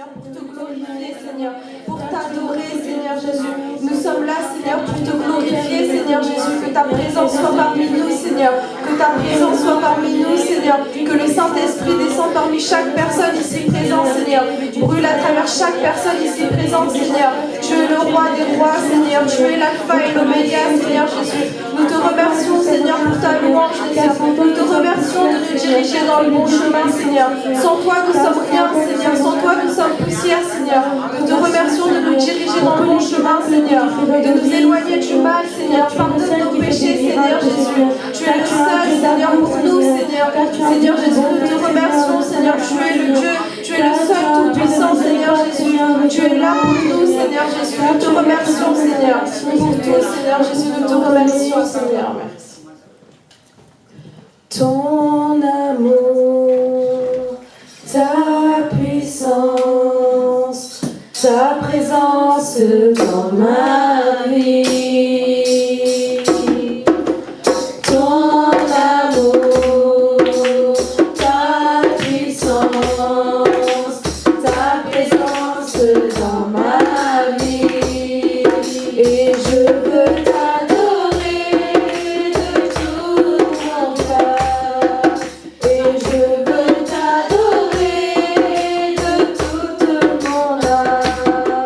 Seigneur, pour te glorifier, Seigneur, pour t'adorer, Seigneur Jésus. Nous sommes là, Seigneur, pour te glorifier, Seigneur Jésus. Que ta présence soit parmi nous, Seigneur. Que ta présence soit parmi nous, Seigneur. Que le Saint-Esprit descende parmi chaque personne ici présente, Seigneur. Brûle à travers chaque personne ici présente, Seigneur. Tu es le roi des rois, Seigneur. Tu es l'alpha et l'oméga, Seigneur Jésus. Nous te remercions, Seigneur, pour ta louange, Seigneur. Nous te remercions de nous diriger dans le bon chemin, Seigneur. Sans toi, nous sommes rien, Seigneur. Sans toi, nous sommes poussière, Seigneur. Nous te remercions de nous diriger dans le bon chemin, Seigneur. De nous éloigner du mal, Seigneur. Pardonne nos péchés, Seigneur Jésus. Tu es le seul, Seigneur, pour nous, Seigneur. Seigneur Jésus, nous te remercions, Seigneur. Tu es le Dieu. Tu es le seul tout-puissant, Seigneur Jésus. Tu es là pour nous, Seigneur Jésus. Nous te remercions, Seigneur. Pour tout, Seigneur Jésus, nous te remercions, Seigneur. Merci. Ton amour, ta puissance, ta présence dans ma vie. Ton amour, ta puissance, ta présence dans ma vie. Et je veux t'adorer de tout mon cœur. Et je veux t'adorer de toute mon âme.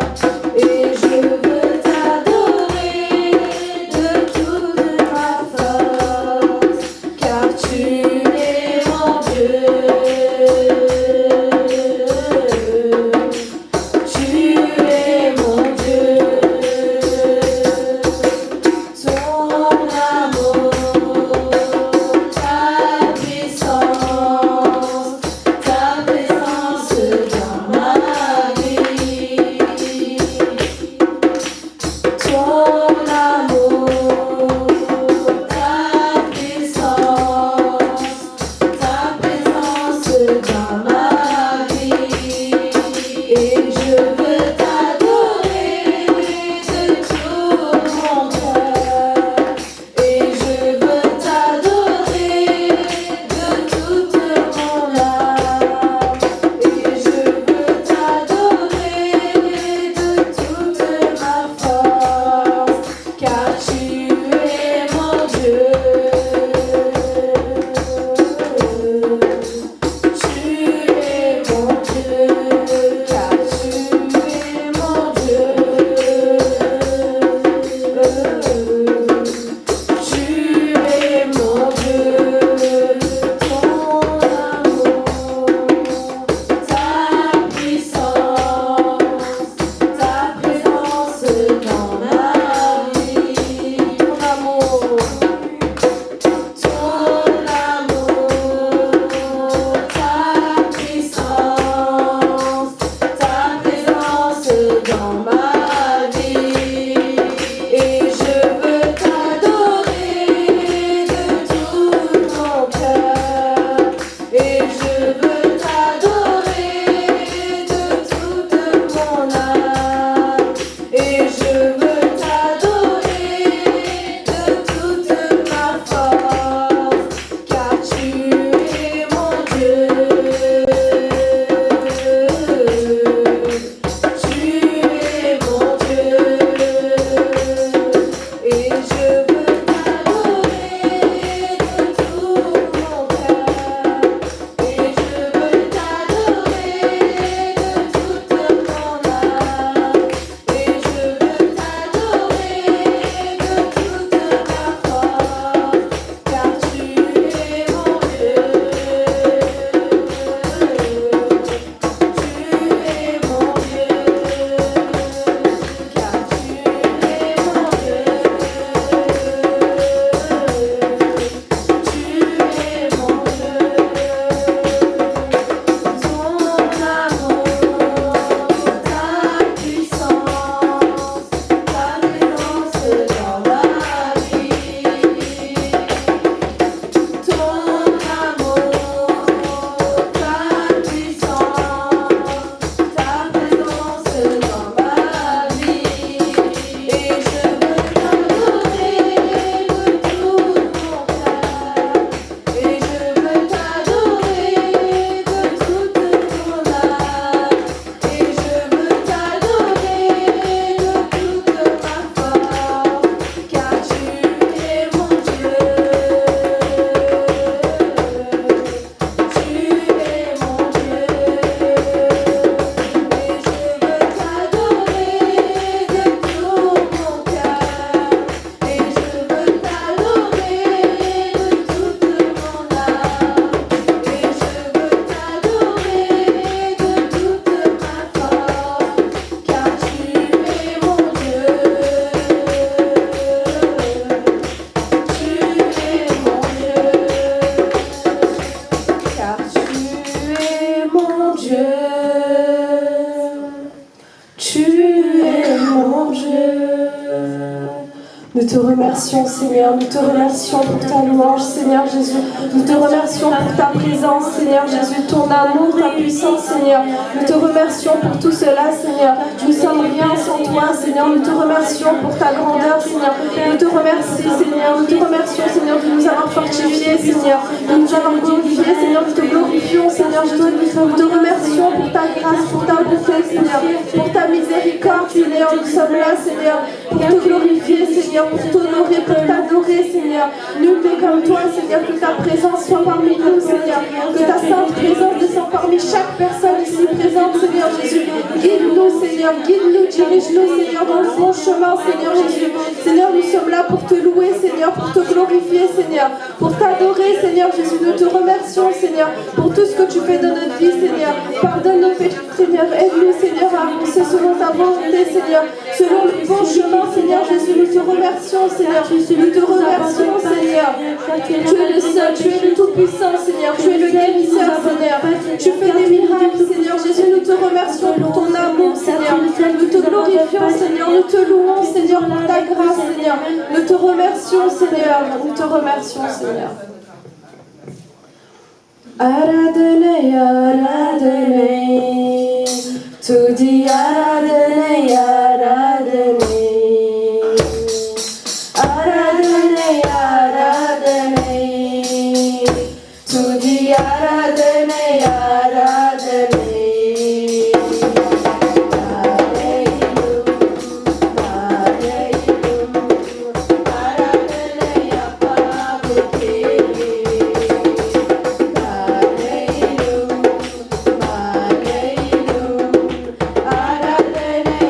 Et je veux t'adorer Nous te remercions, Seigneur. Nous te remercions pour ta louange, Seigneur Jésus. Nous te remercions pour ta présence, Seigneur Jésus, ton amour, ta puissance, Seigneur. Nous te remercions pour tout cela, Seigneur. Nous sommes rien sans toi, Seigneur. Nous te remercions pour ta grandeur, Seigneur. Nous te remercions, Seigneur. Nous te remercions, Seigneur, de nous avoir fortifiés, Seigneur. De nous avoir glorifiés, Seigneur. Nous te glorifions, Seigneur Jésus. Nous te remercions pour ta grâce, pour ta bonté, Seigneur. Pour ta miséricorde, Seigneur. Nous sommes là, Seigneur, pour te glorifier, Seigneur, pour t'honorer, pour t'adorer, Seigneur. Nul n'est comme toi, Seigneur, que ta présence soit parmi nous, Seigneur. Que ta sainte présence descende parmi chaque personne ici présente, Seigneur Jésus. Guide-nous, Seigneur, guide-nous, dirige-nous, Seigneur, dans le bon chemin, Seigneur Jésus. Seigneur, nous sommes là pour te louer, Seigneur, pour te glorifier, Seigneur, pour t'adorer, Seigneur Jésus. Nous te remercions, Seigneur, pour tout ce que tu fais dans notre vie, Seigneur. Pardonne nos péchés, Seigneur. Aide-nous, Seigneur, à avancer selon ta volonté, Seigneur, selon le bon chemin, Seigneur Jésus. Nous te remercions, Seigneur. Nous te remercions, Seigneur. Tu es le seul, tu es le tout-puissant, Seigneur. Tu es le guérisseur, Seigneur. Tu fais des miracles, Seigneur Jésus. Nous te remercions pour ton amour, Seigneur. Nous te glorifions, Seigneur. Nous te louons, Seigneur, pour ta grâce, Seigneur. Nous te remercions, Seigneur. Nous te remercions, Seigneur. Aradhane, Aradhane, Tudi Aradhane, Aradhane, Aradhane, Aradhane, Tudi Aradhane, Aradhane. Aradhane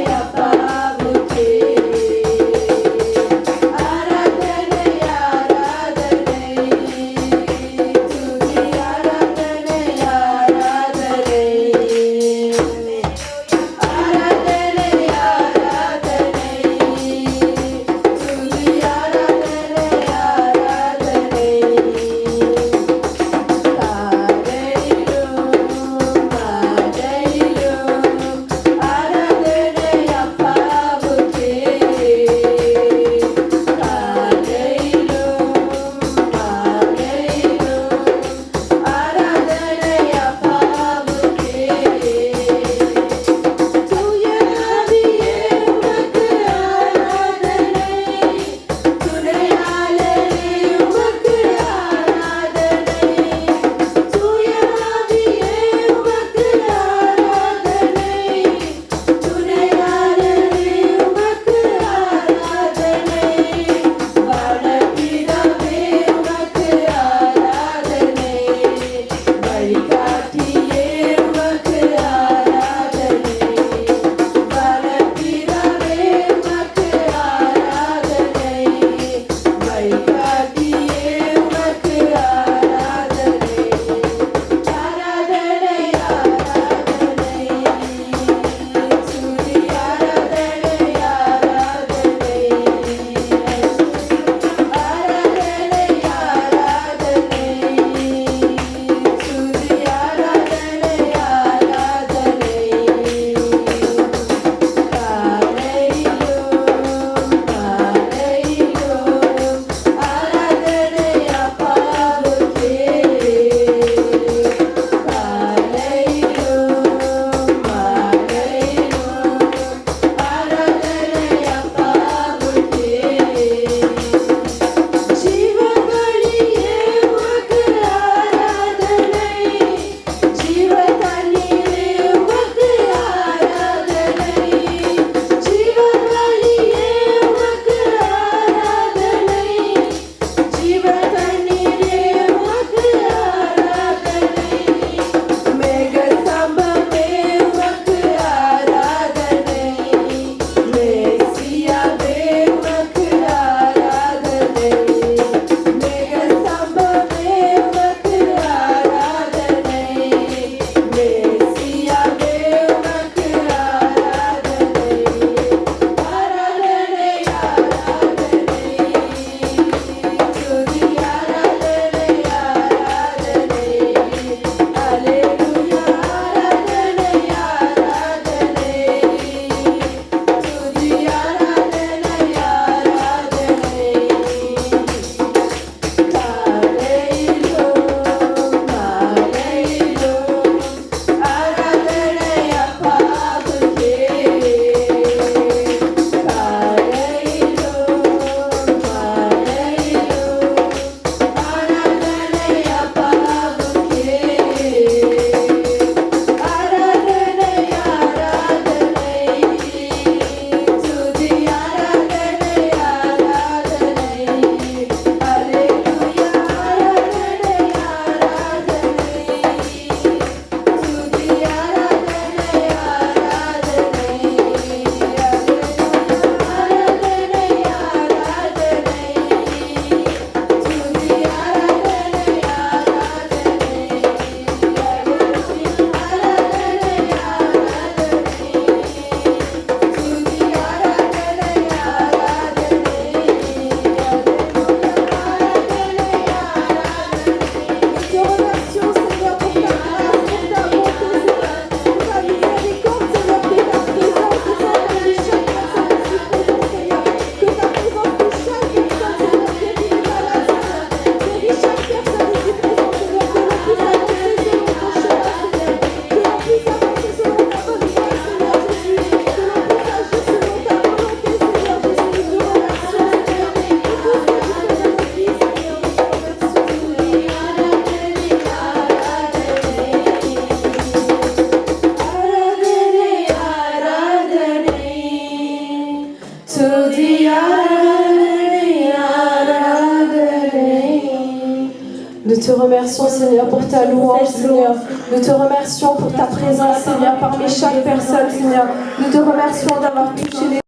te remercions, Seigneur, pour ta louange, Seigneur. Nous te remercions pour ta présence, Seigneur, parmi chaque personne, Seigneur. Nous te remercions d'avoir touché les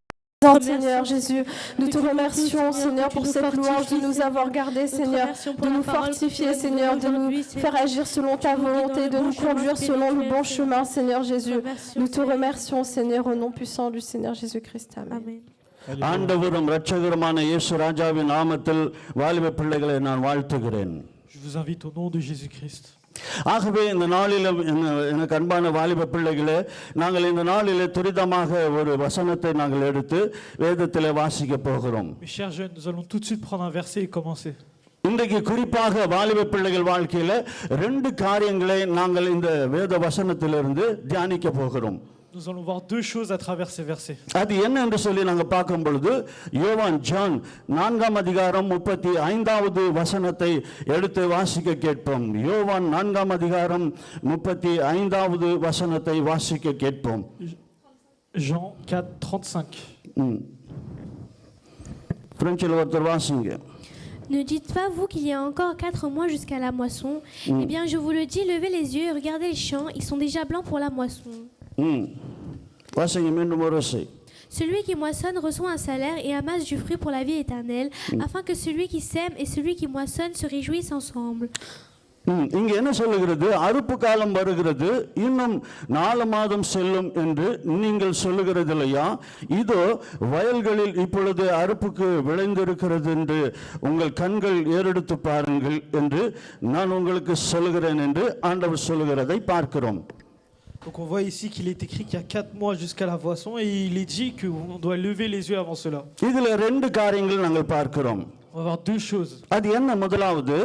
Seigneur Jésus, nous te remercions, Seigneur, pour cette louange, de nous avoir gardés, Seigneur, de nous fortifier, Seigneur, de nous faire agir selon ta volonté, de nous conduire selon le bon chemin, Seigneur Jésus. Nous te remercions, Seigneur, au nom puissant du Seigneur Jésus-Christ. Amen. ஆண்டவரும் இரட்சகருமான இயேசு ராஜாவின் நாமத்தில் வாலிப பிள்ளைகளை நான் வாழ்த்துகிறேன். Je vous invite au nom de Jésus-Christ. ஆகவே இந்த நாளில் எனக்கு அன்பான வாலிப பிள்ளைகளே, நாங்கள் இந்த நாளில் துரிதமாக ஒரு வசனத்தை நாங்கள் எடுத்து வேதத்திலே வாசிக்க போகிறோம். Mes chers jeunes, nous allons tout de suite prendre un verset et commencer. இன்றைக்கு குறிப்பாக வாலிப பிள்ளைகள் வாழ்க்கையில 2 காரியங்களை நாங்கள் இந்த வேத வசனத்திலிருந்து தியானிக்க போகிறோம். Nous allons voir 2 choses à travers ces versets. அது என்ன என்று சொல்லி நாங்கள் பார்க்கும் பொழுது யோவான் ஜான் 4ஆம் அதிகாரம் 35வது வசனத்தை எடுத்து வாசிக்க கேட்போம். யோவான் 4ஆம் அதிகாரம் 35வது வசனத்தை வாசிக்க கேட்போம். Jean 4:35. பிரெஞ்சில் ஒருத்தர் வாசிங்க. Ne dites pas, vous, qu'il y a encore 4 mois jusqu'à la moisson. Eh bien, je vous le dis, levez les yeux et regardez les champs, ils sont déjà blancs pour la moisson. வாசிங்க மீண்டும் ஒரு முறை. Celui qui moissonne reçoit un salaire et amasse du fruit pour la vie éternelle, afin que celui qui sème et celui qui moissonne se réjouissent ensemble. இங்க என்ன சொல்லுகிறது? அறுப்பு காலம் வருகிறது, இன்னும் 4 மாதம் செல்லும் என்று நீங்கள் சொல்லுகிறது இல்லையா? இதோ வயல்களில் இப்பொழுது அறுப்புக்கு விளைந்திருக்கிறது என்று உங்கள் கண்கள் ஏறெடுத்து பாருங்கள் என்று நான் உங்களுக்கு சொல்லுகிறேன் என்று ஆண்டவர் சொல்லுகிறதை பார்க்கிறோம். Donc on voit ici qu'il est écrit qu'il y a 4 mois jusqu'à la moisson et il est dit qu'on doit lever les yeux avant cela. இதுல 2 காரியங்கள் நாங்கள் பார்க்கிறோம். On va voir 2 choses. அது என்ன? முதலாவது,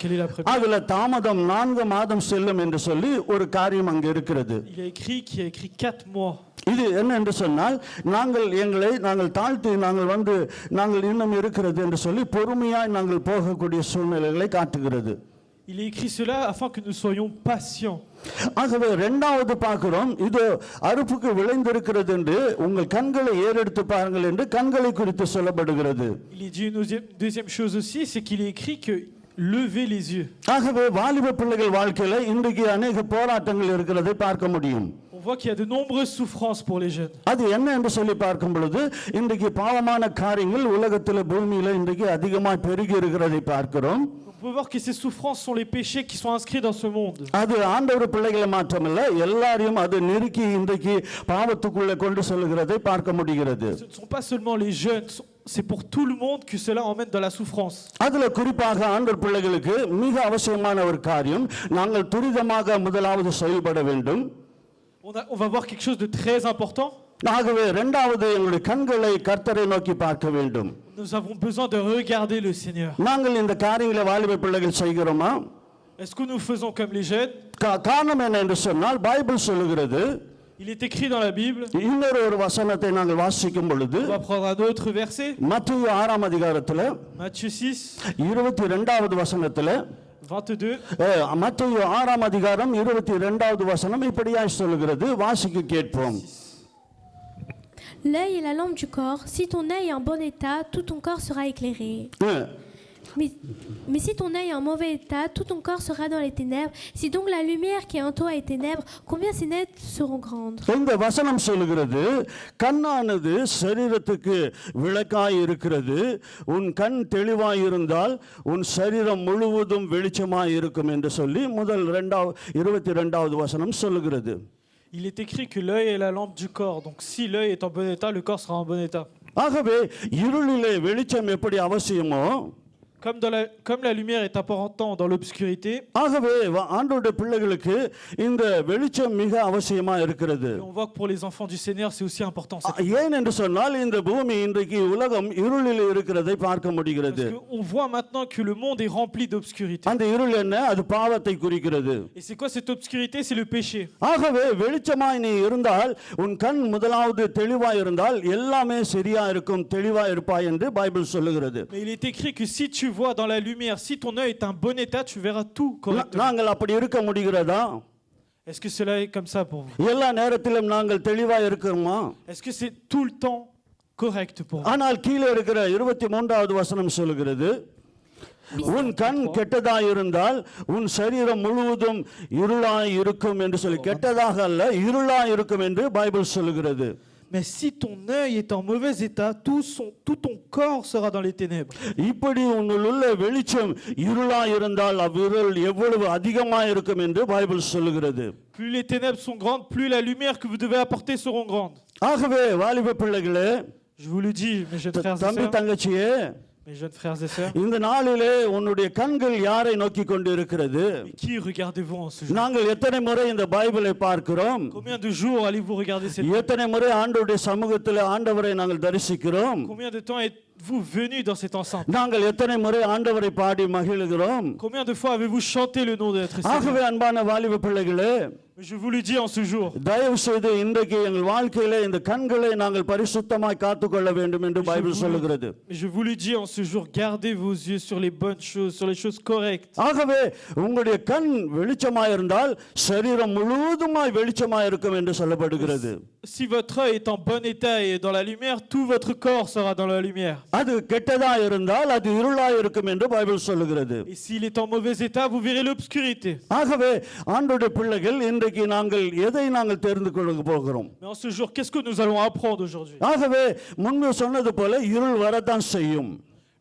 Quelle est la première? அதுல தாமதம் 4 மாதம் செல்லும் என்று சொல்லி ஒரு காரியம் அங்க இருக்கிறது. Il y a écrit qu'il y a écrit 4 mois. இது என்ன என்று சொன்னால், நாங்கள் தாழ்த்தி நாங்கள் இன்னும் இருக்கிறது என்று சொல்லி பொறுமையாய் நாங்கள் போகக்கூடிய சூழ்நிலைகளை காட்டுகிறது. Il est écrit cela afin que nous soyons patients. ஆகவே இரண்டாவது பார்க்கிறோம், இது அறுப்புக்கு விளைந்திருக்கிறது என்று உங்கள் கண்களை ஏறெடுத்து பாருங்கள் என்று கண்களை குறித்து சொல்லப்படுகிறது. Il est dit une deuxième chose aussi, c'est qu'il est écrit que levez les yeux. ஆகவே வாலிப பிள்ளைகள் வாழ்க்கையில இன்றைக்கு अनेक போராட்டங்கள் இருக்கிறதை பார்க்க முடியும். On voit qu'il y a de nombreuses souffrances pour les jeunes. அது என்ன என்று சொல்லி பார்க்கும் பொழுது இன்றைக்கு பாவமான காரியங்கள் உலகத்தில் பூமியில இன்றைக்கு அதிகமாக பெருகி இருக்கிறதை பார்க்கிறோம். On peut voir que ces souffrances sont les péchés qui sont inscrits dans ce monde. அது ஆண்டவர் பிள்ளைகளை மாற்றமல்ல, எல்லாரையும் அது நெருக்கி இன்றைக்கு பாவத்துக்குள்ளே கொண்டு செல்கிறதை பார்க்க முடிகிறது. Ce ne sont pas seulement les jeunes, c'est pour tout le monde que cela emmène dans la souffrance. அதுல குறிப்பாக ஆண்டவர் பிள்ளைகளுக்கு மிக அவசியமான ஒரு காரியம், நாங்கள் துரிதமாக முதலாவது செயல்பட வேண்டும். On va voir quelque chose de très important. ஆகவே இரண்டாவது எங்களுடைய கண்களை கர்த்தரை நோக்கி பார்க்க வேண்டும். Nous avons besoin de regarder le Seigneur. நாங்கள் இந்த காரியங்களை வாலிப பிள்ளைகள் செய்கிறோமா? Est-ce que nous faisons comme les jeunes? காரணம் என்ன என்று சொன்னால் பைபிள் சொல்லுகிறது. Il est écrit dans la Bible. இன்னொரு வசனத்தை நாங்கள் வாசிக்கும் பொழுது On va prendre un autre verset. மத்தேயு 6ஆம் அதிகாரத்தில் Matthieu 6, 22வது வசனத்தில் 22. மத்தேயு 6ஆம் அதிகாரம் 22வது வசனம் இப்படியாய் சொல்லுகிறது. வாசிக்க கேட்போம். L'œil est la lampe du corps. Si ton œil est en bon état, tout ton corps sera éclairé. Mais si ton œil est en mauvais état, tout ton corps sera dans les ténèbres. Si donc la lumière qui est en toi est ténèbres, combien ces ténèbres seront grandes? இந்த வசனம் சொல்லுகிறது, கண்ணானது சரீரத்துக்கு விளக்காய் இருக்கிறது. உன் கண் தெளிவாய் இருந்தால் உன் சரீரம் முழுவதும் வெளிச்சமாய் இருக்கும் என்று சொல்லி முதல் 22வது வசனம் சொல்லுகிறது. Il est écrit que l'œil est la lampe du corps. Donc si l'œil est en bon état, le corps sera en bon état. ஆகவே இருளிலே வெளிச்சம் எப்படி அவசியமோ, Comme la lumière est importante dans l'obscurité, ஆகவே ஆண்டவருடைய பிள்ளைகளுக்கு இந்த வெளிச்சம் மிக அவசியமா இருக்கிறது. on voit que pour les enfants du Seigneur, c'est aussi important. ஏன் என்று சொன்னால் இந்த பூமி இன்றைக்கு உலகம் இருளில் இருக்கிறதை பார்க்க முடிகிறது. Parce qu'on voit maintenant que le monde est rempli d'obscurité. அந்த இருள் என்ன? அது பாவத்தை குறிக்கிறது. Et c'est quoi cette obscurité? C'est le péché. ஆகவே வெளிச்சமாய் நீ இருந்தால், உன் கண் முதலாவது தெளிவாய் இருந்தால் எல்லாமே சரியா இருக்கும், தெளிவா இருப்பாய் என்று பைபிள் சொல்லுகிறது. Mais il est écrit que si tu vois dans la lumière, si ton œil est en bon état, tu verras tout correctement. நாங்கள் அப்படி இருக்க முடிகிறதா? Est-ce que cela est comme ça pour vous? எல்லா நேரத்திலும் நாங்கள் தெளிவா இருக்கிறோமா? Est-ce que c'est tout le temps correct pour vous? ஆனால் கீழே இருக்கிற 23வது வசனம் சொல்லுகிறது, உன் கண் கெட்டதாய் இருந்தால் உன் சரீரம் முழுவதும் இருளாய் இருக்கும் என்று சொல்லி, கெட்டதாக அல்ல இருளாய் இருக்கும் என்று பைபிள் சொல்லுகிறது. Mais si ton œil est en mauvais état, tout ton corps sera dans les ténèbres. இப்படி உன்னுள்ள வெளிச்சம் இருளாய் இருந்தால் அவ்விருள் எவ்வளவு அதிகமாய் இருக்கும் என்று பைபிள் சொல்லுகிறது. Plus les ténèbres sont grandes, plus la lumière que vous devez apporter seront grandes. ஆகவே வாலிப பிள்ளைகளே, Je vous le dis, mes jeunes frères et தம்பி sœurs, தங்கச்சியே, mes jeunes frères et sœurs, இந்த நாளிலே உன்னுடைய கண்கள் யாரை நோக்கி கொண்டு இருக்கிறது? mais qui regardez-vous en ce jour? நாங்கள் எத்தனை முறை இந்த பைபிளை பார்க்கிறோம்? Combien de jours allez-vous regarder cette Bible? எத்தனை முறை ஆண்டவருடைய சமூகத்தில் ஆண்டவரை நாங்கள் தரிசிக்கிறோம்? Combien de temps êtes-vous venus dans cette enceinte? நாங்கள் எத்தனை முறை ஆண்டவரை பாடி மகிழுகிறோம்? Combien de fois avez-vous chanté le nom de notre Seigneur? ஆகவே அன்பான வாலிப பிள்ளைகளே, Mais je vous le dis en ce jour, தயவு செய்து இன்றைக்கு எங்கள் வாழ்க்கையிலே இந்த கண்களை நாங்கள் பரிசுத்தமாய் காத்துக்கொள்ள வேண்டும் என்று பைபிள் சொல்லுகிறது. mais je vous le dis en ce jour, gardez vos yeux sur les bonnes choses, sur les choses correctes. ஆகவே உங்களுடைய கண் வெளிச்சமாய் இருந்தால் சரீரம் முழுவதுமாய் வெளிச்சமாய் இருக்கும் என்று சொல்லப்படுகிறது. Si votre œil est en bon état et dans la lumière, tout votre corps sera dans la lumière. அது கெட்டதாய் இருந்தால் அது இருளாய் இருக்கும் என்று பைபிள் சொல்லுகிறது. Et s'il est en mauvais état, vous verrez l'obscurité. ஆகவே ஆண்டவருடைய பிள்ளைகள் இன்றைக்கு நாங்கள் எதை நாங்கள் தெரிந்து கொள்ள போகிறோம்? Mais en ce jour, qu'est-ce que nous allons apprendre aujourd'hui? ஆகவே முன்பு சொன்னது போல இருள் வரத்தான் செய்யும்.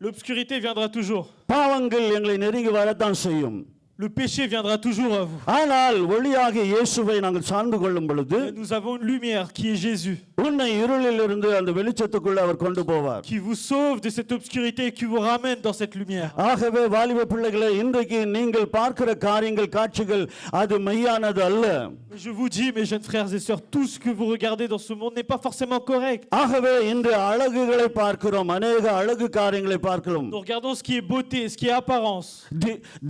L'obscurité viendra toujours. பாவங்கள் எங்களை நெருங்கி வரத்தான் செய்யும். Le péché viendra toujours à vous. ஆனால் ஒளியாகிய இயேசுவை நாங்கள் சார்ந்து கொள்ளும் பொழுது Mais nous avons une lumière qui est Jésus, உன்னை இருளில் இருந்து அந்த வெளிச்சத்துக்குள்ள அவர் கொண்டு போவார். qui vous sauve de cette obscurité et qui vous ramène dans cette lumière. ஆகவே வாலிப பிள்ளைகளே, இன்றைக்கு நீங்கள் பார்க்கிற காரியங்கள் காட்சிகள் அது மெய்யானது அல்ல. Mais je vous dis, mes jeunes frères et sœurs, tout ce que vous regardez dans ce monde n'est pas forcément correct. ஆகவே இன்று அழகுகளை பார்க்கிறோம், அநேக அழகு காரியங்களை பார்க்கிறோம். Nous regardons ce qui est beauté, ce qui est apparence.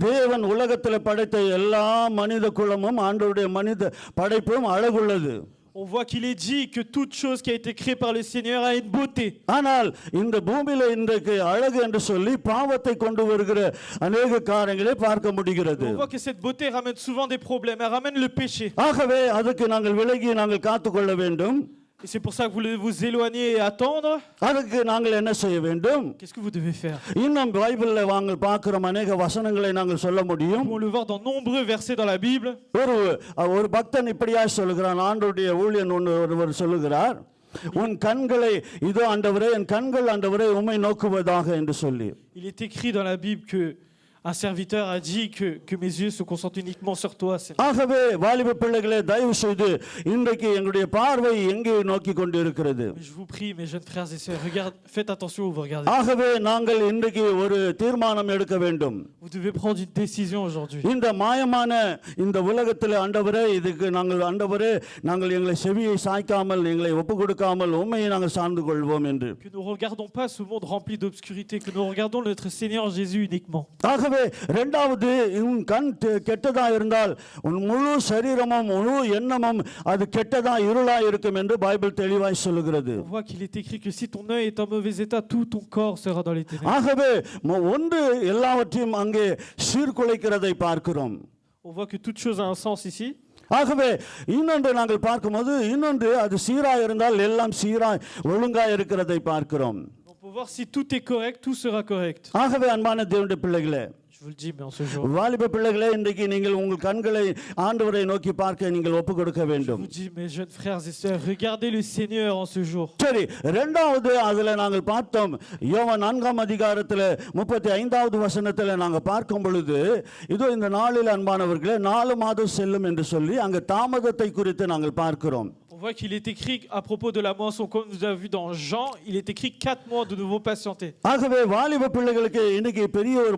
தேவன் உலகத்தில் படைத்த எல்லா மனித குலமும் ஆண்டவருடைய மனித படைப்பும் அழகுள்ளது. On voit qu'il est dit que toute chose qui a été créée par le Seigneur a une beauté. ஆனால் இந்த பூமியில இன்றைக்கு அழகு என்று சொல்லி பாவத்தை கொண்டு வருகிற அநேக காரியங்களை பார்க்க முடிகிறது. On voit que cette beauté ramène souvent des problèmes, elle ramène le péché. ஆகவே அதுக்கு நாங்கள் விலகி நாங்கள் காத்துக்கொள்ள வேண்டும். Et c'est pour ça que vous devez vous éloigner et attendre. அதுக்கு நாங்கள் என்ன செய்ய வேண்டும்? Qu'est-ce que vous devez faire? இன்னும் பைபிள்ல நாங்கள் பார்க்கிறோம், அநேக வசனங்களை நாங்கள் சொல்ல முடியும். On le voit dans nombreux versets dans la Bible. ஒரு பக்தன் இப்படியாய் சொல்லுகிறான், ஆண்டவருடைய ஊழியன் ஒருவர் சொல்லுகிறார், உன் கண்களை இதோ ஆண்டவரே, என் கண்கள் ஆண்டவரே உம்மை நோக்குவதாக என்று சொல்லி. Il est écrit dans la Bible que un serviteur a dit que mes yeux se concentrent uniquement sur toi, Seigneur. ஆகவே வாலிப பிள்ளைகளே, தயவு செய்து இன்றைக்கு எங்களுடைய பார்வை எங்கே நோக்கி கொண்டு இருக்கிறது? Mais je vous prie, mes jeunes frères et sœurs, faites attention où vous regardez. ஆகவே நாங்கள் இன்றைக்கு ஒரு தீர்மானம் எடுக்க வேண்டும். Vous devez prendre une décision aujourd'hui. இந்த மாயமான இந்த உலகத்தில் ஆண்டவரே, இதுக்கு நாங்கள் ஆண்டவரே, நாங்கள் எங்களை செவியை சாய்க்காமல் எங்களை ஒப்பு கொடுக்காமல் உம்மையை நாங்கள் சார்ந்து கொள்வோம் என்று. Que nous ne regardons pas ce monde rempli d'obscurité, que nous regardons notre Seigneur Jésus uniquement. ஆகவே இரண்டாவது, உன் கண் கெட்டதா இருந்தால் உன் முழு சரீரமும் முழு எண்ணமும் அது கெட்டதா இருளா இருக்கும் என்று பைபிள் தெளிவாய் சொல்லுகிறது. On voit qu'il est écrit que si ton œil est en mauvais état, tout ton corps sera dans les ténèbres. ஆகவே ஒன்று எல்லாவற்றையும் அங்கே சீர்குலைக்கிறதை பார்க்கிறோம். On voit que toute chose a un sens ici. ஆகவே இன்னொன்று நாங்கள் பார்க்கும்போது, இன்னொன்று அது சீராய் இருந்தால் எல்லாம் சீராய் ஒழுங்காய் இருக்கிறதை பார்க்கிறோம். On peut voir si tout est correct, tout sera correct. ஆகவே அன்பான தேவனுடைய பிள்ளைகளே, Je vous le dis, mais en ce jour. வாலிப பிள்ளைகளே, இன்றைக்கு நீங்கள் உங்கள் கண்களை ஆண்டவரை நோக்கி பார்க்க நீங்கள் ஒப்பு கொடுக்க Je வேண்டும். vous dis, mes jeunes frères et sœurs, regardez le Seigneur en ce jour. சரி, இரண்டாவது அதுல நாங்கள் பார்த்தோம், யோவான் 4ஆம் அதிகாரத்தில் 35வது வசனத்தில் நாங்கள் பார்க்கும் பொழுது, இதோ இந்த நாளில் அன்பானவர்களே 4 மாதம் செல்லும் என்று சொல்லி அங்க தாமதத்தை குறித்து நாங்கள் பார்க்கிறோம். On voit qu'il est écrit à propos de la moisson, comme nous avons vu dans Jean, il est écrit 4 mois de nouveau patienter. ஆகவே வாலிப பிள்ளைகளுக்கு இன்னைக்கு பெரிய ஒரு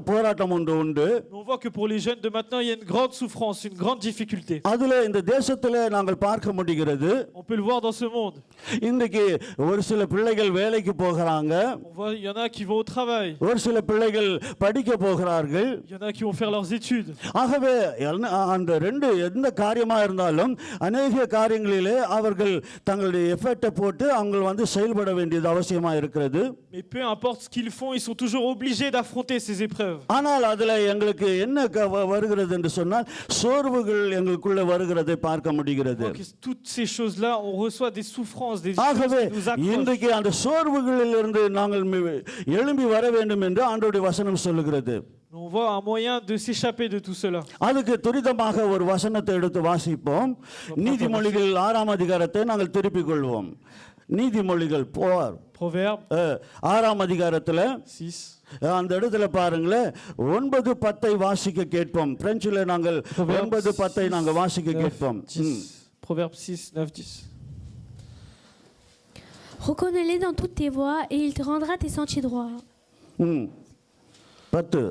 போராட்டம் ஒன்று உண்டு. On voit que pour les jeunes de maintenant, il y a une grande souffrance, une grande difficulté. அதுல இந்த தேசத்துல நாங்கள் பார்க்க முடிகிறது. On peut le voir dans ce monde. இன்னைக்கு ஒரு சில பிள்ளைகள் வேலைக்கு போகிறாங்க. On voit, il y en a qui vont au travail. ஒரு சில பிள்ளைகள் படிக்க போகிறார்கள். Il y en a qui vont faire leurs études. ஆகவே அந்த எந்த காரியமா இருந்தாலும் அநேக காரியங்களில் காரியங்களிலே அவர்கள் தங்களுடைய எஃபர்ட்டை போட்டு அவங்க வந்து செயல்பட வேண்டியது அவசியமா இருக்கிறது. Mais peu importe ce qu'ils font, ils sont toujours obligés d'affronter ces épreuves. ஆனால் அதுல எங்களுக்கு என்ன வருகிறது என்று சொன்னால் சோர்வுகள் எங்களுக்குள்ள வருகிறதை பார்க்க முடிகிறது. Donc, toutes ces choses-là, on reçoit des souffrances, des choses ஆகவே qui nous accrochent. இன்றைக்கு அந்த சோர்வுகளில் இருந்து நாங்கள் எழும்பி வர வேண்டும் என்று ஆண்டவருடைய வசனம் சொல்லுகிறது. On voit un moyen de s'échapper de tout cela. அதுக்கு துரிதமாக ஒரு வசனத்தை எடுத்து வாசிப்போம். நீதிமொழிகள் 6ஆம் அதிகாரத்தை நாங்கள் திருப்பிக் கொள்வோம். நீதிமொழிகள் Proverbe 6ஆம் அதிகாரத்துல 6. அந்த இடத்துல பாருங்களேன் 9:10 வாசிக்க கேட்போம். பிரெஞ்சில் நாங்கள் 9:10 நாங்கள் வாசிக்க கேட்போம். Proverbe 6, 9, 10. Reconnais-les dans toutes tes voies et il te rendra tes sentiers droits. 10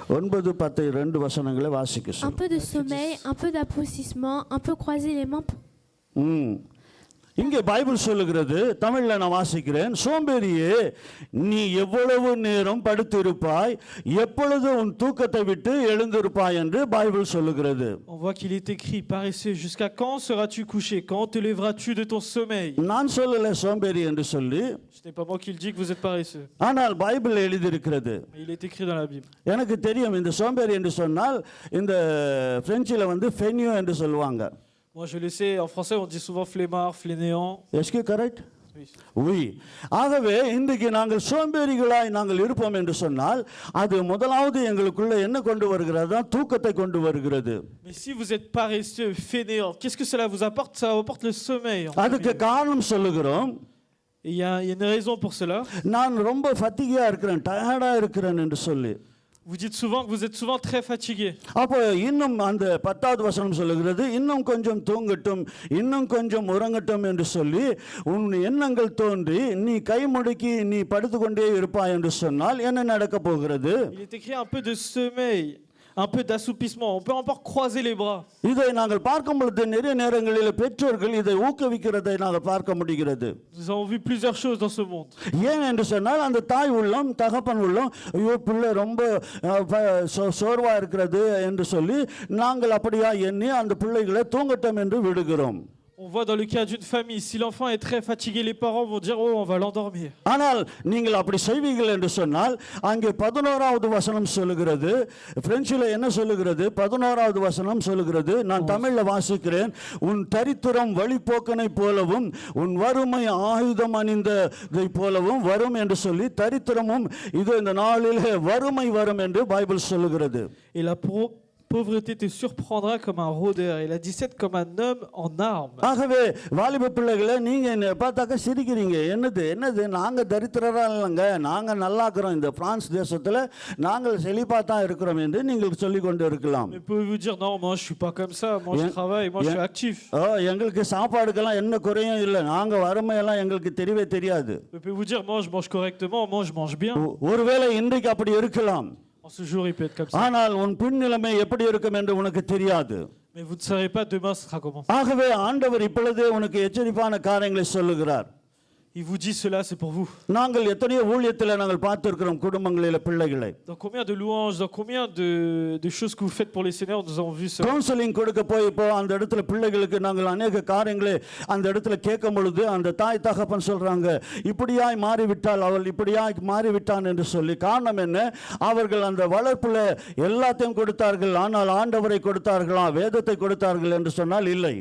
9:10 ரெண்டு வசனங்களை வாசிக்க Un சொல்லுங்க. peu de sommeil, un peu d'appaussissement, un peu croiser les mains. இங்கே பைபிள் சொல்லுகிறது, தமிழ்ல நான் வாசிக்கிறேன். சோம்பேறியே, நீ எவ்வளவு நேரம் படுத்திருப்பாய், எப்பொழுது உன் தூக்கத்தை விட்டு எழுந்திருப்பாய் என்று பைபிள் சொல்லுகிறது. On voit qu'il est écrit, paresseux, jusqu'à quand seras-tu couché? Quand te lèveras-tu de ton sommeil? நான் சொல்லல சோம்பேறி என்று சொல்லி, Ce n'est pas moi qui le dis que vous êtes paresseux. ஆனால் பைபிள் எழுதியிருக்கிறது. Mais il est écrit dans la Bible. எனக்கு தெரியும் இந்த சோம்பேறி என்று சொன்னால் இந்த பிரெஞ்சில் வந்து ஃபெனியோ என்று சொல்லுவாங்க. Moi je le sais, en français on dit souvent flemmard, fainéant. Est-ce que correct? Oui. Oui. ஆகவே இன்றைக்கு நாங்கள் சோம்பேறிகளாய் நாங்கள் இருப்போம் என்று சொன்னால் அது முதலாவது எங்களுக்குள்ள என்ன கொண்டு வருகிறது? தூக்கத்தை கொண்டு வருகிறது. Mais si vous êtes paresseux, fainéant, qu'est-ce que cela vous apporte? Ça apporte le sommeil. அதுக்கு காரணம் சொல்லுகிறோம். Il y a une raison pour cela. நான் ரொம்ப ஃபட்டிகா இருக்கிறேன், டயர்டா இருக்கிறேன் என்று சொல்லி. Vous dites souvent que vous êtes souvent très fatigué. அப்போ இன்னும் அந்த 10வது வசனம் சொல்லுகிறது, இன்னும் கொஞ்சம் தூங்கட்டும், இன்னும் கொஞ்சம் உறங்கட்டும் என்று சொல்லி உன் எண்ணங்கள் தோன்றி நீ கை முடக்கி நீ படுத்துக்கொண்டே இருப்பாய் என்று சொன்னால் என்ன நடக்க போகிறது? Il est écrit un peu de sommeil, un peu d'assoupissement. On peut encore croiser les bras. இதை நாங்கள் பார்க்கும் பொழுது நிறைய நேரங்களில் பெற்றோர்கள் இதை ஊக்குவிக்கிறதை நாங்கள் பார்க்க முடிகிறது. Nous avons vu plusieurs choses dans ce monde. ஏன் என்று சொன்னால் அந்த தாய் உள்ளம் தகப்பன் உள்ளம் ஐயோ பிள்ளை ரொம்ப சோர்வா இருக்கிறது என்று சொல்லி நாங்கள் அப்படியா எண்ணி அந்த பிள்ளைகளை தூங்கட்டும் என்று விடுகிறோம். On voit dans le cas d'une famille, si l'enfant est très fatigué, les parents vont dire oh on va l'endormir. ஆனால் நீங்கள் அப்படி செய்வீர்கள் என்று சொன்னால் அங்கே 11வது வசனம் சொல்லுகிறது. பிரெஞ்சில் என்ன சொல்லுகிறது? 11வது வசனம் சொல்லுகிறது, நான் தமிழ்ல வாசிக்கிறேன். உன் தரித்திரம் வழிபோக்கனை போலவும் உன் வறுமை ஆயுதம் அணிந்ததை போலவும் வரும் என்று சொல்லி தரித்திரமும் இது இந்த நாளிலே வறுமை வரும் என்று பைபிள் சொல்லுகிறது. Et la pauvreté te surprendra comme un rôdeur et la 17 comme un homme en armes. ஆகவே வாலிப பிள்ளைகளை நீங்க என்ன பார்த்தாக்க சிரிக்கிறீங்க. என்னது நாங்க தரித்திரரா இல்லைங்க, நாங்க நல்லா இருக்கிறோம், இந்த பிரான்ஸ் தேசத்துல நாங்கள் செழிப்பா தான் இருக்கிறோம் என்று நீங்கள் சொல்லிக் கொண்டு இருக்கலாம். Mais pouvez-vous dire non, moi je suis pas comme ça, moi je travaille, moi je suis actif. எங்களுக்கு சாப்பாடுக்கெல்லாம் என்ன குறையும் இல்லை, நாங்க வறுமையெல்லாம் எங்களுக்கு தெரியவே தெரியாது. Mais pouvez-vous dire moi je mange correctement, moi je mange bien. ஒருவேளை இன்றைக்கு அப்படி இருக்கலாம். En ce jour il peut être comme ça. ஆனால் உன் பின்னிலைமை எப்படி இருக்கும் என்று உனக்கு தெரியாது. Mais vous ne saurez pas demain ce sera comment. ஆகவே ஆண்டவர் இப்பொழுதே உனக்கு எச்சரிப்பான காரியங்களை சொல்லுகிறார். Il vous dit cela, c'est pour vous. நாங்கள் எத்தனையோ ஊழியத்தில் நாங்கள் பார்த்திருக்கிறோம் குடும்பங்களில் பிள்ளைகளை. Dans combien de louanges, dans combien de choses que vous faites pour les seigneurs, nous avons vu ça. Counselling கொடுக்க போய் இப்போ அந்த இடத்துல பிள்ளைகளுக்கு நாங்கள் அநேக காரியங்களை அந்த இடத்துல கேட்கும் பொழுது அந்த தாய் தகப்பன் சொல்றாங்க, இப்படியாய் மாறிவிட்டால் அவள் இப்படியாய் மாறிவிட்டான் என்று சொல்லி. காரணம் என்ன? அவர்கள் அந்த வளர்ப்புல எல்லாத்தையும் கொடுத்தார்கள், ஆனால் ஆண்டவரை கொடுத்தார்களா, வேதத்தை கொடுத்தார்கள் என்று சொன்னால் இல்லை.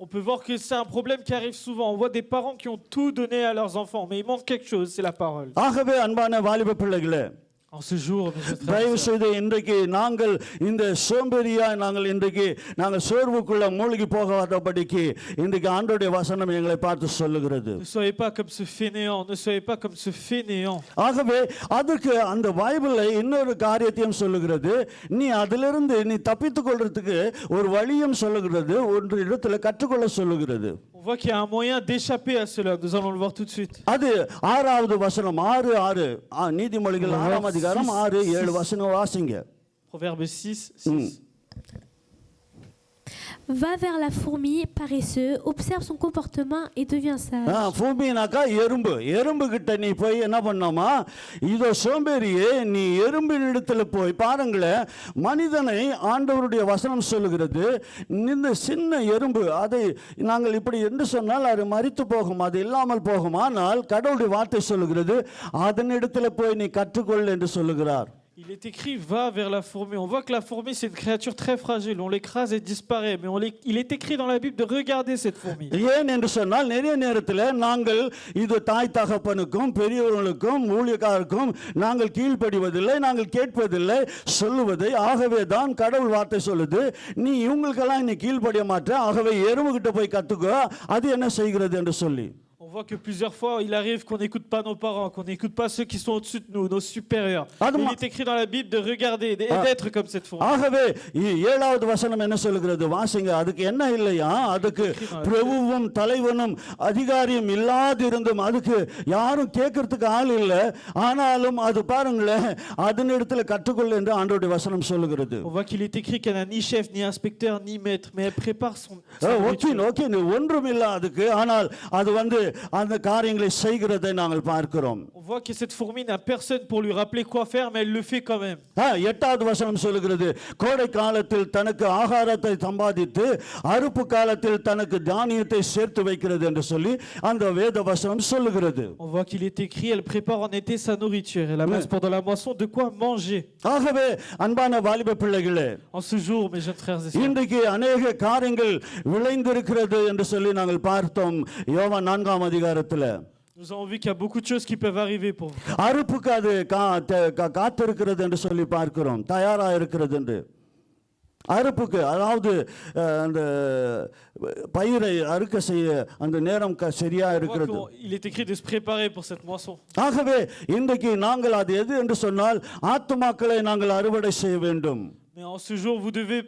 On peut voir que c'est un problème qui arrive souvent. On voit des parents qui ont tout donné à leurs enfants, mais il manque quelque chose, c'est la parole. ஆகவே அன்பான வாலிப பிள்ளைகளே, En ce jour, mes chers frères, தயவு செய்து இன்றைக்கு நாங்கள் இந்த சோம்பேறியா நாங்கள் இன்றைக்கு நாங்கள் சோர்வுக்குள்ள மூழ்கி போகாதபடிக்கு இன்றைக்கு ஆண்டவருடைய வசனம் எங்களை பார்த்து சொல்லுகிறது. ne soyez pas comme ce fainéant, ne soyez pas comme ce fainéant. ஆகவே அதுக்கு அந்த பைபிளை இன்னொரு காரியத்தையும் சொல்லுகிறது. நீ அதிலிருந்து நீ தப்பித்துக் கொள்றதுக்கு ஒரு வழியும் சொல்லுகிறது, ஒரு இடத்துல கற்றுக்கொள்ள சொல்லுகிறது. On voit qu'il y a un moyen d'échapper à cela. Nous allons le voir tout de suite. அது 6வது வசனம் 6 நீதிமொழிகள் 6ஆம் அதிகாரம் 6-7 வசனம் வாசிங்க. Proverbe 6, 6. Va vers la fourmi, paresseux, observe son comportement et deviens sage. பூமினாக்கா எறும்பு. எறும்பு கிட்ட நீ போய் என்ன பண்ணோமா, இதோ சோம்பேறியே, நீ எறும்பின் இடத்துல போய் பாருங்களேன், மனிதனை ஆண்டவருடைய வசனம் சொல்லுகிறது, இந்த சின்ன எறும்பு அதை நாங்கள் இப்படி என்று சொன்னால் அது மரித்து போகும், அது இல்லாமல் போகும். ஆனால் கடவுளுடைய வார்த்தை சொல்லுகிறது, அதனிடத்துல போய் நீ கற்றுக்கொள் என்று சொல்லுகிறார். Il est écrit va vers la fourmi. On voit que la fourmi c'est une créature très fragile. On l'écrase et disparaît. Mais il est écrit dans la Bible de regarder cette fourmi. ஏன் என்று சொன்னால் நிறைய நேரத்தில் நாங்கள் இது தாய் தகப்பனுக்கும் பெரியவர்களுக்கும் ஊழியக்காரருக்கும் நாங்கள் கீழ்ப்படிவதில்லை, நாங்கள் கேட்பதில்லை சொல்லுவதை. ஆகவே தான் கடவுள் வார்த்தை சொல்லுது, நீ இவங்களுக்கெல்லாம் நீ கீழ்ப்படிய மாட்டே, ஆகவே எறும்புகிட்ட போய் கற்றுக்கோ, அது என்ன செய்கிறது என்று சொல்லி. On voit que plusieurs fois, il arrive qu'on n'écoute pas nos parents, qu'on n'écoute pas ceux qui sont au-dessus de nous, nos supérieurs. Il est écrit dans la Bible de regarder et d'être comme cette fourmi. ஆகவே 7வது வசனம் என்ன சொல்கிறது வாசிங்க. அதுக்கு என்ன இல்லையா, அதுக்கு பிரபுவும் தலைவனும் அதிகாரியும் இல்லாதிருந்தும் அதுக்கு யாரும் கேட்கறதுக்கு ஆள் இல்லை, ஆனாலும் அது பாருங்களேன் அதனிடத்துல கற்றுக்கொள் என்று ஆண்டவருடைய வசனம் சொல்லுகிறது. On voit qu'il est écrit qu'elle n'a ni chef, ni inspecteur, ni maître, mais elle prépare son okay ஒன்றும் இல்லை அதுக்கு, ஆனால் அது வந்து அந்த காரியங்களை செய்கிறதை நாங்கள் பார்க்கிறோம். On voit que cette fourmi n'a personne pour lui rappeler quoi faire, mais elle le fait quand même. 8வது வசனம் சொல்லுகிறது, கோடை காலத்தில் தனக்கு ஆகாரத்தை சம்பாதித்து அறுப்பு காலத்தில் தனக்கு தானியத்தை சேர்த்து வைக்கிறது என்று சொல்லி அந்த வேத வசனம் சொல்லுகிறது. On voit qu'il est écrit elle prépare en été sa nourriture, elle amasse pendant la moisson de quoi manger. ஆகவே அன்பான வாலிப பிள்ளைகளே, En ce jour mes jeunes frères et sœurs, இன்றைக்கு अनेக காரியங்கள் விளைந்திருக்கிறது என்று சொல்லி நாங்கள் பார்த்தோம் யோவான் 4ஆம் அதிகாரத்தில். nous avons vu qu'il y a beaucoup de choses qui peuvent arriver pour vous. அறுப்புக்கு அது காத்திருக்கிறது என்று சொல்லி பார்க்கிறோம், தயாரா இருக்கிறது என்று. அறுப்புக்கு அதாவது அந்த பயிரை அறுக்க செய்ய அந்த நேரம் சரியா இருக்கிறது. Il est écrit de se préparer pour cette moisson. ஆகவே இன்றைக்கு நாங்கள் அது எது என்று சொன்னால் ஆத்துமாக்களை நாங்கள் அறுவடை செய்ய வேண்டும். Mais en ce jour vous devez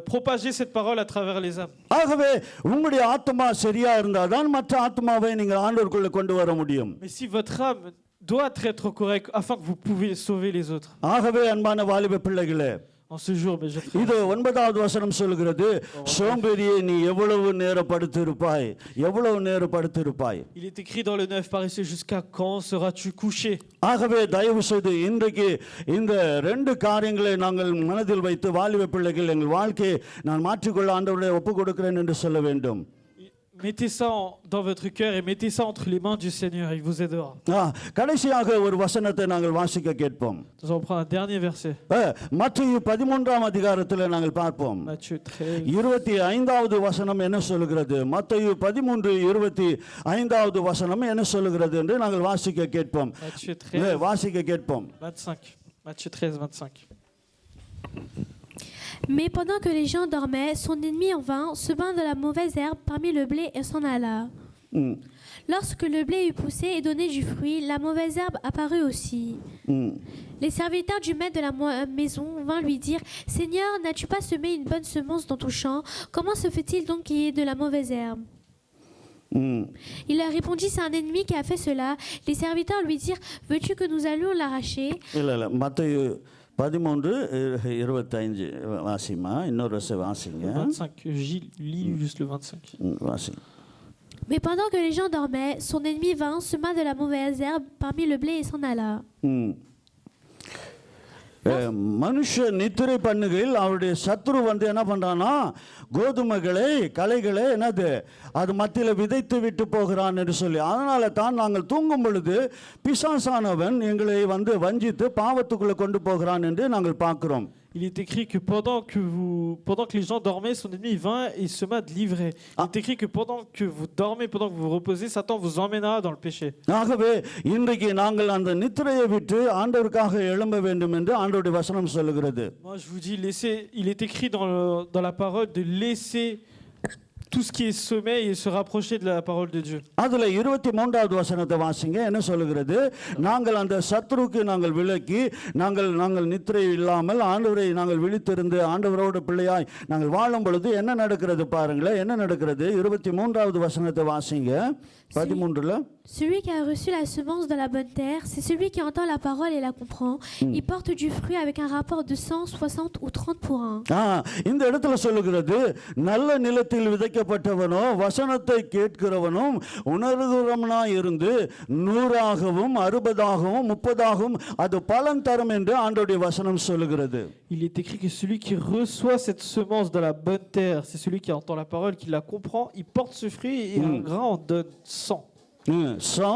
propager cette parole à travers les âmes. ஆகவே உங்களுடைய ஆத்துமா சரியா இருந்தால்தான் மற்ற ஆத்துமாவை நீங்கள் ஆண்டவருக்குள்ள கொண்டு வர முடியும். Mais si votre âme doit être correcte afin que vous puissiez sauver les autres. ஆகவே அன்பான வாலிப பிள்ளைகளே, En ce jour, mes jeunes frères, இது 9வது வசனம் சொல்கிறது, சோம்பேறியே நீ எவ்வளவு நேரம் படுத்திருப்பாய், எவ்வளவு நேரம் படுத்திருப்பாய். il est écrit dans le 9 paresseux, jusqu'à quand seras-tu couché? ஆகவே தயவு செய்து இன்றைக்கு இந்த 2 காரியங்களை நாங்கள் மனதில் வைத்து வாலிப பிள்ளைகள் எங்கள் வாழ்க்கையை நான் மாற்றிக்கொள்ள ஆண்டவரை ஒப்பு கொடுக்கிறேன் என்று சொல்ல வேண்டும். Mettez ça dans votre cœur et mettez ça entre les mains du Seigneur, il vous aidera. கடைசியாக ஒரு வசனத்தை நாங்கள் வாசிக்க கேட்போம். Nous allons prendre un dernier verset. மத்தேயு 13ஆம் அதிகாரத்தில் நாங்கள் பார்ப்போம். Matthieu 13. 25வது வசனம் என்ன சொல்லுகிறது, மத்தேயு 13:25வது வசனம் என்ன சொல்லுகிறது என்று நாங்கள் வாசிக்க கேட்போம். Matthieu 13, வாசிக்க கேட்போம். 25. Matthieu 13, 25. Mais pendant que les gens dormaient, son ennemi en vint, sema de la mauvaise herbe parmi le blé et s'en alla. Lorsque le blé eut poussé et donné du fruit, la mauvaise herbe apparut aussi. Les serviteurs du maître de la maison vinrent lui dire, « Seigneur, n'as-tu pas semé une bonne semence dans ton champ? Comment se fait-il donc qu'il y ait de la mauvaise herbe ?» Il leur répondit, « C'est un ennemi qui a fait cela. » Les serviteurs lui dirent, « Veux-tu que nous allions l'arracher ?» இல்லை மத்தேயு 13:25 வாசிமா, இன்னொரு வருஷம் வாசிங்க. 25. Lis juste le 25. வாசி. Mais pendant que les gens dormaient, son ennemi vint, sema de la mauvaise herbe parmi le blé et s'en alla. மனுஷ நித்திரை பண்ணுகையில் அவருடைய சத்துரு வந்து என்ன பண்றானா, கோதுமைகளை களைகளை என்னது அது மத்தியில் விதைத்து விட்டு போகிறான் என்று சொல்லி, அதனால தான் நாங்கள் தூங்கும் பொழுது பிசாசானவன் எங்களை வந்து வஞ்சித்து பாவத்துக்குள்ள கொண்டு போகிறான் என்று நாங்கள் பார்க்கிறோம். Il est écrit que pendant que les gens dormaient, son ennemi vint et sema de l'ivraie. Il est écrit que pendant que vous dormez, pendant que vous vous reposez, Satan vous emmènera dans le péché. ஆகவே இன்றைக்கு நாங்கள் அந்த நித்திரையை விட்டு ஆண்டவருக்காக எழும்ப வேண்டும் என்று ஆண்டவருடைய வசனம் சொல்லுகிறது. Moi je vous dis, il est écrit dans la parole de laisser tout ce qui est sommeil et se rapprocher de la parole de Dieu. அதுல 23வது வசனத்தை வாசிங்க. என்ன சொல்லுகிறது? நாங்கள் அந்த சத்ருக்கு நாங்கள் விலக்கி நாங்கள் நித்திரை இல்லாமல் ஆண்டவரை நாங்கள் விழித்திருந்து ஆண்டவரோட பிள்ளையாய் நாங்கள் வாழும் பொழுது என்ன நடக்கிறது பாருங்களேன். என்ன நடக்கிறது? 23வது வசனத்தை வாசிங்க. 13ல Celui qui a reçu la semence de la bonne terre, c'est celui qui entend la parole et la comprend. Il porte du fruit avec un rapport de 100, 60 ou 30 pour un. இந்த இடத்துல சொல்லுகிறது, நல்ல நிலத்தில் விதைக்கப்பட்டவனோ வசனத்தை கேட்கிறவனும் உணர்கிறவனாய் இருந்து 100ஆகவும் 60ஆகவும் 30ஆகவும் அது பலன் தரும் என்று ஆண்டவருடைய வசனம் சொல்லுகிறது. Il est écrit que celui qui reçoit cette semence de la bonne terre, c'est celui qui entend la parole, qui la comprend, il porte ce fruit et un grain en donne 100. 100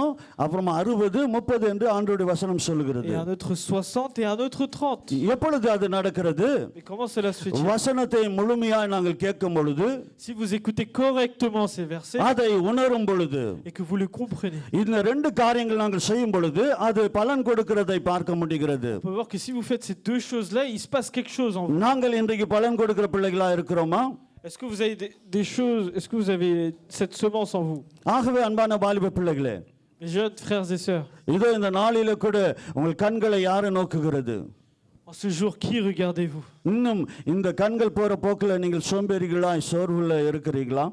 அப்புறமா 60 30 என்று ஆண்டவருடைய வசனம் சொல்லுகிறது. Et un autre 60 et un autre 30. எப்பொழுது அது நடக்கிறது? Mais comment cela se fait-il? வசனத்தை முழுமையாய் நாங்கள் கேட்கும் பொழுது, Si vous écoutez correctement ces versets அதை உணரும் பொழுது, et que vous le comprenez, இந்த ரெண்டு காரியங்கள் நாங்கள் செய்யும் பொழுது அது பலன் கொடுக்கிறதை பார்க்க முடிகிறது. on peut voir que si vous faites ces deux choses-là, il se passe quelque chose en vous. நாங்கள் இன்றைக்கு பலன் கொடுக்கிற பிள்ளைகளா இருக்கிறோமா? Est-ce que vous avez des choses, est-ce que vous avez cette semence en vous? ஆகவே அன்பான வாலிப பிள்ளைகளே, Mes jeunes frères et sœurs, இதோ இந்த நாளில கூட உங்கள் கண்களை யாரு நோக்குகிறது? en ce jour, qui regardez-vous? இன்னும் இந்த கண்கள் போற போக்குல நீங்கள் சோம்பேறிகளாய் சோர்வுல இருக்கிறீங்களா?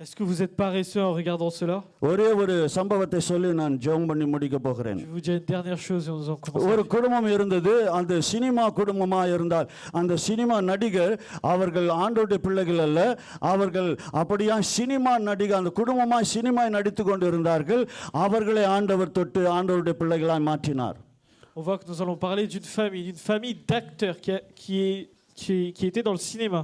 Est-ce que vous êtes paresseux en regardant cela? ஒரே ஒரு சம்பவத்தை சொல்லி நான் ஜெபம் பண்ணி முடிக்க போகிறேன். Je vais vous dire une dernière chose et nous en commençons. ஒரு குடும்பம் இருந்தது. அந்த சினிமா குடும்பமா இருந்தால் அந்த சினிமா நடிகர் அவர்கள் ஆண்டவருடைய பிள்ளைகள் அல்ல, அவர்கள் அப்படியா சினிமா நடிகர் அந்த குடும்பமாய் சினிமாய் நடித்து கொண்டு இருந்தார்கள். அவர்களை ஆண்டவர் தொட்டு ஆண்டவருடைய பிள்ளைகளாய் மாற்றினார். On voit que nous allons parler d'une famille d'acteurs qui était dans le cinéma.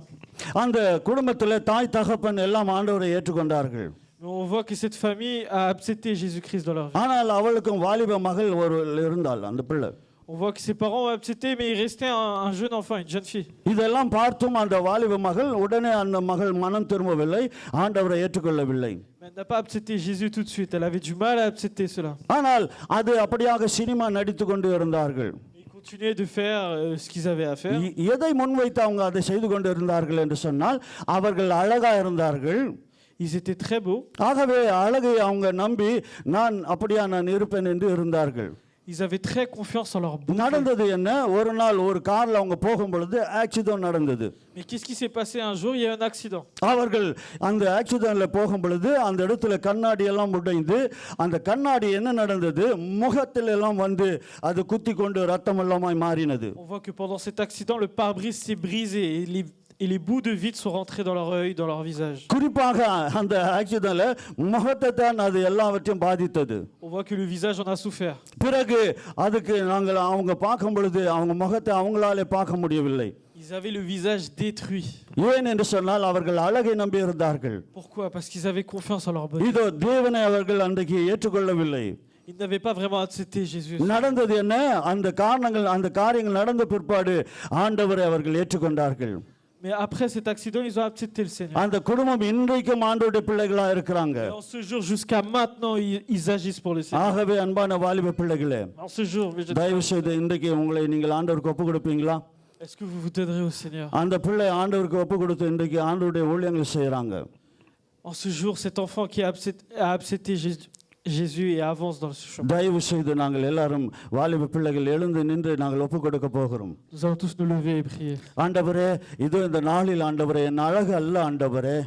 அந்த குடும்பத்தில் தாய் தகப்பன் எல்லாம் ஆண்டவரை ஏற்றுக்கொண்டார்கள். Mais on voit que cette famille a accepté Jésus-Christ dans leur vie. ஆனால் அவளுக்கும் வாலிப மகள் ஒரு இருந்தாள் அந்த பிள்ளை. On voit que ses parents ont accepté, mais il restait un jeune enfant, une jeune fille. இதெல்லாம் பார்த்தும் அந்த வாலிப மகள் உடனே அந்த மகள் மனம் திரும்பவில்லை, ஆண்டவரை ஏற்றுக்கொள்ளவில்லை. Mais elle n'a pas accepté Jésus tout de suite. Elle avait du mal à accepter cela. ஆனால் அது அப்படியாக சினிமா நடித்து கொண்டு இருந்தார்கள். Ils continuaient de faire ce qu'ils avaient à faire. எதை முன்வைத்து அவங்க அதை செய்து கொண்டு இருந்தார்கள் என்று சொன்னால் அவர்கள் அழகா இருந்தார்கள். Ils étaient très beaux. ஆகவே அழகை அவங்க நம்பி நான் இருப்பேன் என்று இருந்தார்கள். Ils avaient très confiance en leur beauté. நடந்தது என்ன? ஒரு நாள் ஒரு கார்ல அவங்க போகும் பொழுது ஆக்சிடென்ட் நடந்தது. Mais qu'est-ce qui s'est passé un jour? Il y a eu un accident. அவர்கள் அந்த ஆக்சிடென்ட்ல போகும் பொழுது அந்த இடத்துல கண்ணாடி எல்லாம் உடைந்து அந்த கண்ணாடி என்ன நடந்தது? முகத்தில் எல்லாம் வந்து அது குத்தி கொண்டு ரத்தம் எல்லாமாய் மாறினது. On voit que pendant cet accident, le pare-brise s'est brisé et les bouts de vitre sont rentrés dans leur œil, dans leur visage. குறிப்பாக அந்த ஆக்சிடென்ட்ல முகத்தை தான் அது எல்லாவற்றையும் பாதித்தது. On voit que le visage en a souffert. பிறகு அதுக்கு நாங்கள் அவங்க பார்க்கும் பொழுது அவங்க முகத்தை அவங்களாலே பார்க்க முடியவில்லை. Ils avaient le visage détruit. ஏன் என்று சொன்னால் அவர்கள் அழகை நம்பி இருந்தார்கள். Pourquoi? Parce qu'ils avaient confiance en leur beauté. இதோ தேவனை அவர்கள் அன்றைக்கு ஏற்றுக்கொள்ளவில்லை. Ils n'avaient pas vraiment accepté Jésus. நடந்தது என்ன? அந்த காரியங்கள் நடந்த பிற்பாடு ஆண்டவரை அவர்கள் ஏற்றுக்கொண்டார்கள். Mais après cet accident, ils ont accepté le Seigneur. அந்த குடும்பம் இன்றைக்கும் ஆண்டவருடைய பிள்ளைகளா இருக்கிறாங்க. Et en ce jour, jusqu'à maintenant, ils agissent pour le Seigneur. ஆகவே அன்பான வாலிப பிள்ளைகளே, En ce jour, தயவு செய்து இன்றைக்கு உங்களை நீங்கள் ஆண்டவருக்கு ஒப்பு கொடுப்பீங்களா? est-ce que vous vous donnerez au Seigneur? அந்த பிள்ளை ஆண்டவருக்கு ஒப்பு கொடுத்து இன்றைக்கு ஆண்டவருடைய ஊழியங்கள் செய்யறாங்க. En ce jour, cet enfant qui a accepté Jésus et avance dans ce chemin. தயவு செய்து நாங்கள் எல்லாரும் வாலிப பிள்ளைகள் எழுந்து நின்று நாங்கள் ஒப்பு கொடுக்க போகிறோம். Nous allons tous nous lever et prier. ஆண்டவரே, இதோ இந்த நாளில் ஆண்டவரே, என் அழகு அல்ல ஆண்டவரே,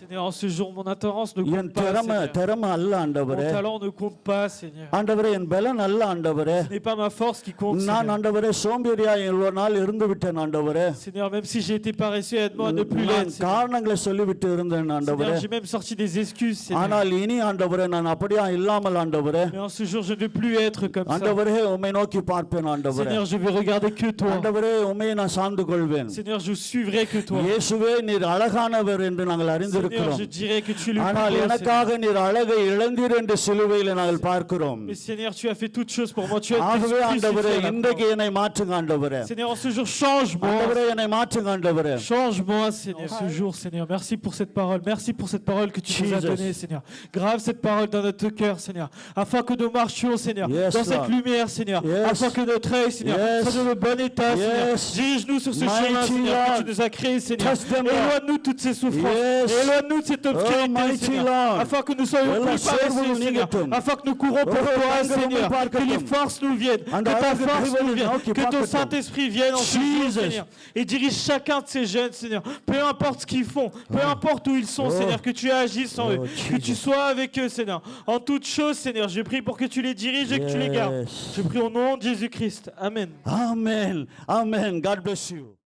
Seigneur, en ce jour, mon attirance ne என் compte pas, Seigneur. திறமை அல்ல Mon ஆண்டவரே, talent ne compte pas, Seigneur. ஆண்டவரே என் பலன் அல்ல ஆண்டவரே, Ce n'est pas ma force qui compte, நான் Seigneur. ஆண்டவரே சோம்பேறியா இவ்வளவு நாள் இருந்து விட்டேன் ஆண்டவரே, Seigneur, même si j'ai été paresseux, aide-moi à ne plus நான் l'être, Seigneur. காரணங்களை சொல்லிவிட்டு இருந்தேன் ஆண்டவரே. Seigneur, j'ai même sorti des excuses, Seigneur. ஆனால் இனி ஆண்டவரே நான் அப்படியா இல்லாமல் ஆண்டவரே, Mais en ce jour, je ne veux plus être comme ça. ஆண்டவரே உம்மை நோக்கி பார்ப்பேன் ஆண்டவரே, Seigneur, je vais regarder que toi. ஆண்டவரே உம்மையை நான் சார்ந்து கொள்வேன். Seigneur, je suivrai que toi. இயேசுவே நீர் அழகானவர் என்று நாங்கள் Seigneur, அறிந்திருக்கிறோம். je dirai que tu es le plus ஆனால் beau, Seigneur. எனக்காக நீர் அழகை இழந்தீர் என்று சிலுவையில் நாங்கள் பார்க்கிறோம். Mais Seigneur, tu as fait toutes choses pour moi. Tu as ஆகவே été ஆண்டவரே crucifié à la இன்றைக்கு croix. என்னை மாற்றுங்க ஆண்டவரே, Seigneur, en ce jour, change-moi. ஆண்டவரே என்னை மாற்றுங்க ஆண்டவரே. Change-moi, Seigneur, ce jour, Seigneur. Merci pour cette parole. Merci pour cette parole que tu nous as Jesus. donnée, Seigneur. Grave cette parole dans notre cœur, Seigneur. Afin que nous marchions, Seigneur, Yes, dans cette Lord. lumière, Seigneur. Yes. Afin que notre œil, Seigneur, Yes. soit dans le bon état, Seigneur. Yes. Dirige-nous sur ce Mighty chemin, Seigneur, Lord. que tu nous as créé, Seigneur. Touch them, Lord. Éloigne-nous toutes ces souffrances. Yes. Éloigne Éloigne-nous de cette obscurité, mighty Seigneur, Lord. afin que nous soyons Alla plus paresseux, servus Seigneur, நீங்கட்டும். afin que nous courons pour Oh, toi, நாங்கள் Seigneur, உம்மை que les பார்க்கட்டும். forces nous viennent, que அந்த ta அழகு force nous தேவனை vienne, நோக்கி que ton பார்க்கட்டும். Saint-Esprit vienne en ce jour, Jesus. Seigneur, et dirige chacun de ces jeunes, Seigneur, peu importe ce qu'ils font, peu importe où ils sont, Oh. Seigneur, que tu agisses en eux, Oh, que tu Jesus. sois avec eux, Seigneur, en toutes choses, Seigneur, je prie pour que tu les diriges et que tu les gardes. Yes. Je prie au nom de Jésus-Christ. Amen. Amen. Amen. God bless you.